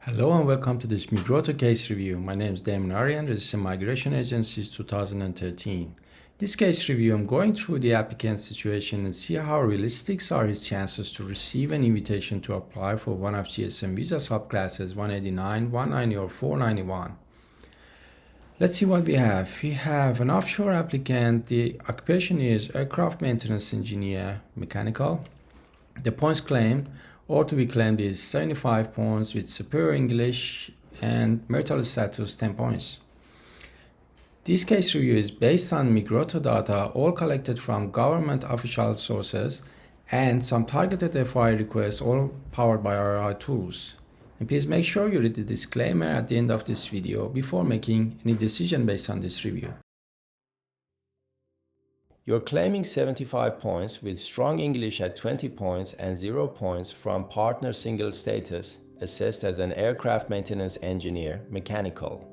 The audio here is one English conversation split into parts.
Hello and welcome to this Migroto case review. My name is Damon Aryan, registered migration agent since 2013. This case review, I'm going through the applicant's situation and see how realistic are his chances to receive an invitation to apply for one of GSM visa subclasses 189, 190 or 491. Let's see what we have. We have an offshore applicant. The occupation is aircraft maintenance engineer, mechanical. The points claimed or to be claimed is 75 points with superior English and marital status 10 points. This case review is based on Migroto data, all collected from government official sources, and some targeted FOI requests, all powered by our AI tools. And please make sure you read the disclaimer at the end of this video before making any decision based on this review. You're claiming 75 points with strong English at 20 points and 0 points from partner single status, assessed as an aircraft maintenance engineer, mechanical.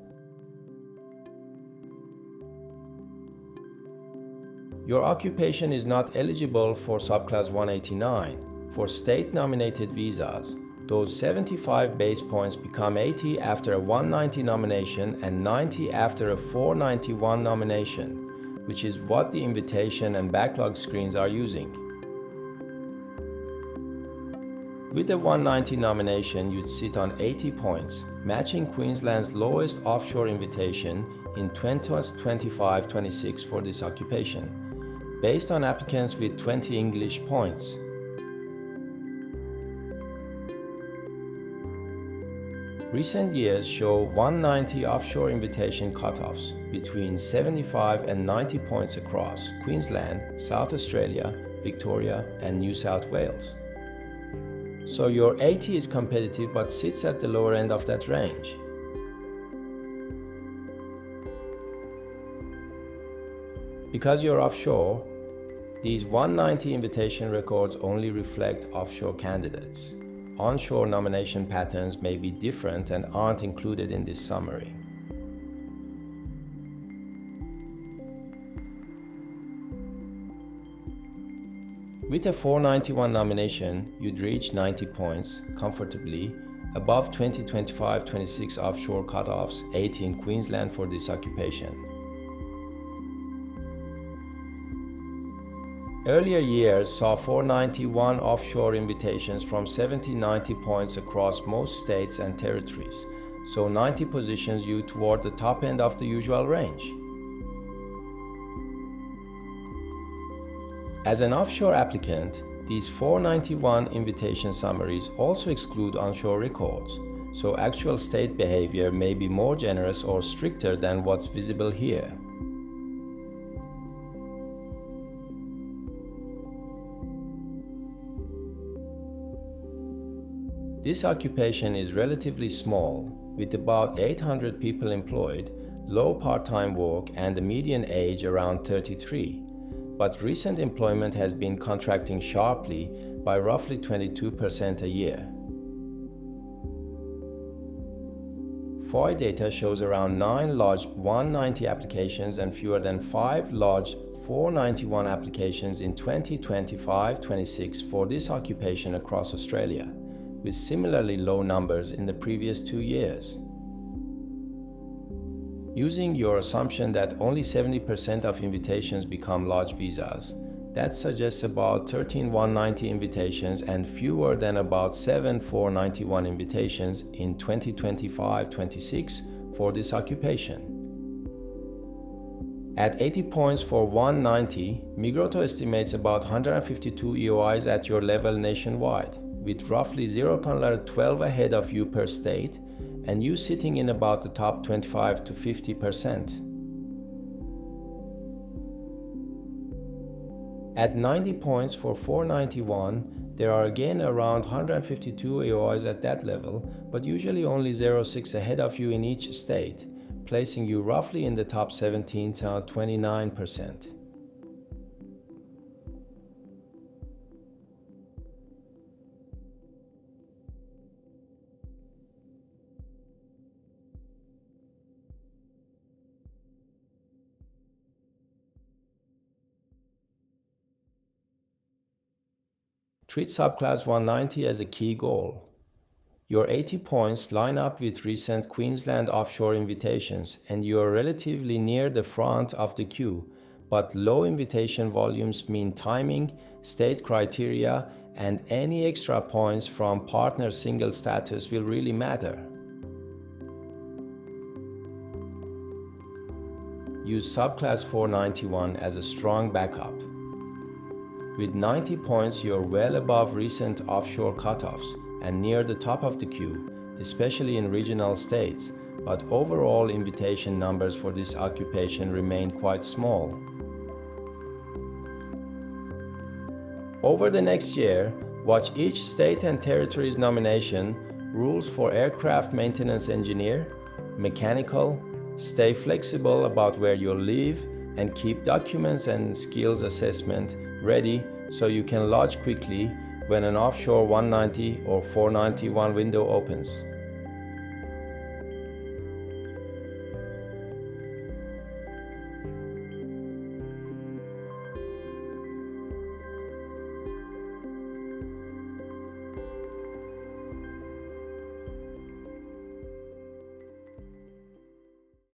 Your occupation is not eligible for subclass 189 for state-nominated visas. Those 75 base points become 80 after a 190 nomination and 90 after a 491 nomination, which is what the invitation and backlog screens are using. With a 190 nomination, you'd sit on 80 points, matching Queensland's lowest offshore invitation in 2025-26 for this occupation, based on applicants with 20 English points. Recent years show 190 offshore invitation cutoffs between 75 and 90 points across Queensland, South Australia, Victoria, and New South Wales. So your 80 is competitive but sits at the lower end of that range. Because you're offshore, these 190 invitation records only reflect offshore candidates. Onshore nomination patterns may be different and aren't included in this summary. With a 491 nomination, you'd reach 90 points comfortably, above 2025-26 offshore cutoffs, 80 in Queensland for this occupation. Earlier years saw 491 offshore invitations from 70-90 points across most states and territories, so 90 positions you toward the top end of the usual range. As an offshore applicant, these 491 invitation summaries also exclude onshore records, so actual state behavior may be more generous or stricter than what's visible here. This occupation is relatively small, with about 800 people employed, low part-time work, and a median age around 33. But recent employment has been contracting sharply by roughly 22% a year. FOI data shows around 9 large 190 applications and fewer than 5 large 491 applications in 2025-26 for this occupation across Australia, with similarly low numbers in the previous 2 years. Using your assumption that only 70% of invitations become large visas, that suggests about 13 190 invitations and fewer than about 7 491 invitations in 2025-26 for this occupation. At 80 points for 190, Migroto estimates about 152 EOIs at your level nationwide, with roughly 0.12 ahead of you per state, and you sitting in about the top 25 to 50%. At 90 points for 491, there are again around 152 AOIs at that level, but usually only 0.6 ahead of you in each state, placing you roughly in the top 17 to 29%. Treat subclass 190 as a key goal. Your 80 points line up with recent Queensland offshore invitations, and you are relatively near the front of the queue, but low invitation volumes mean timing, state criteria, and any extra points from partner single status will really matter. Use Subclass 491 as a strong backup. With 90 points, you're well above recent offshore cutoffs and near the top of the queue, especially in regional states, but overall invitation numbers for this occupation remain quite small. Over the next year, watch each state and territory's nomination, rules for aircraft maintenance engineer, mechanical, stay flexible about where you'll live, and keep documents and skills assessment ready so you can lodge quickly when an offshore 190 or 491 window opens.